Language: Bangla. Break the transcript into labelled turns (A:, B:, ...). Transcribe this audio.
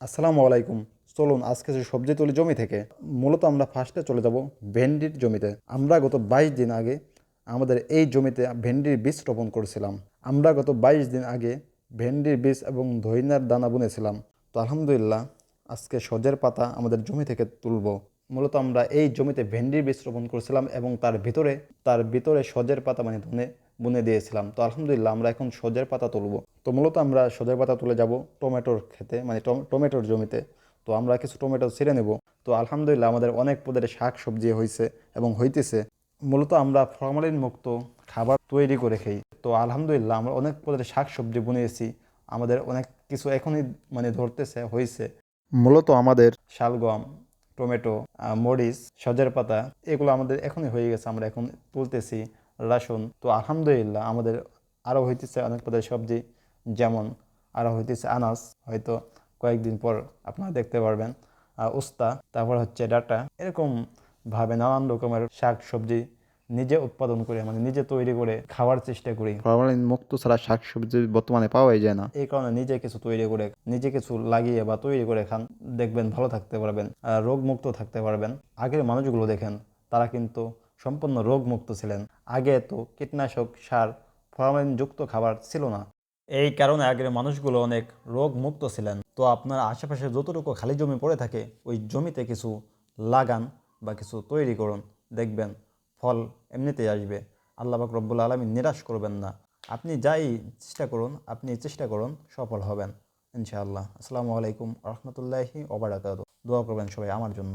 A: আসসালামু আলাইকুম। চলুন আজকে যে সবজি তুলি জমি থেকে। মূলত আমরা ফার্স্টে চলে যাব ভেন্ডির জমিতে। আমরা গত 22 দিন আগে আমাদের এই জমিতে ভেন্ডির বীজ রোপণ করেছিলাম। আমরা গত 22 দিন আগে ভেন্ডির বীজ এবং ধইনার দানা বুনেছিলাম। তো আলহামদুলিল্লাহ আজকে সজের পাতা আমাদের জমি থেকে তুলব। মূলত আমরা এই জমিতে ভেন্ডির বীজ রোপণ করেছিলাম এবং তার ভিতরে সজের পাতা মানে ধনে বুনে দিয়েছিলাম। তো আলহামদুলিল্লাহ আমরা এখন সজের পাতা তুলব। তো মূলত আমরা সজের পাতা তুলে যাব টমেটোর ক্ষেতে মানে টমেটোর জমিতে। তো আমরা কিছু টমেটো ছিঁড়ে নেব। তো আলহামদুলিল্লাহ আমাদের অনেক পদের শাক সবজি হয়েছে এবং হইতেছে। মূলত আমরা ফরমালিন মুক্ত খাবার তৈরি করে খাই। তো আলহামদুলিল্লাহ আমরা অনেক পদের শাক সবজি বুনিয়েছি। আমাদের অনেক কিছু এখনই মানে ধরতেছে হয়েছে। মূলত আমাদের শালগম, টমেটো, মরিচ, সজের পাতা এগুলো আমাদের এখনই হয়ে গেছে, আমরা এখন তুলতেছি। রসুন, তো আলহামদুলিল্লাহ আমাদের আরও হইতেছে অনেক পদের সবজি, যেমন আরও হইতেছে আনাজ, হয়তো কয়েকদিন পর আপনারা দেখতে পারবেন। উস্তা, তারপর হচ্ছে ডাটা, এরকম ভাবে নানান রকমের শাক সবজি নিজে উৎপাদন করে মানে নিজে তৈরি করে খাওয়ার চেষ্টা করি। ফরমালিন মুক্ত ছাড়া শাক সবজি বর্তমানে পাওয়াই যায় না, এই কারণে নিজে কিছু তৈরি করে নিজে কিছু লাগিয়ে বা তৈরি করে খান, দেখবেন ভালো থাকতে পারবেন, রোগ মুক্ত থাকতে পারবেন। আগের মানুষগুলো দেখেন, তারা কিন্তু সম্পূর্ণ রোগ মুক্ত ছিলেন। আগে তো কীটনাশক সার ফরমালিন যুক্ত খাবার ছিল না, এই কারণে আগের মানুষগুলো অনেক রোগ মুক্ত ছিলেন। তো আপনার আশেপাশে যতটুকু খালি জমি পড়ে থাকে ওই জমিতে কিছু লাগান বা কিছু তৈরি করুন, দেখবেন ফল এমনিতেই আসবে। আল্লাহ পাক রব্বুল আলামিন নিরাশ করবেন না। আপনি যাই চেষ্টা করুন সফল হবেন ইনশাআল্লাহ। আসসালামু আলাইকুম রহমতুল্লাহি ওয়া বারাকাতুহু। দোয়া করবেন সবাই আমার জন্য।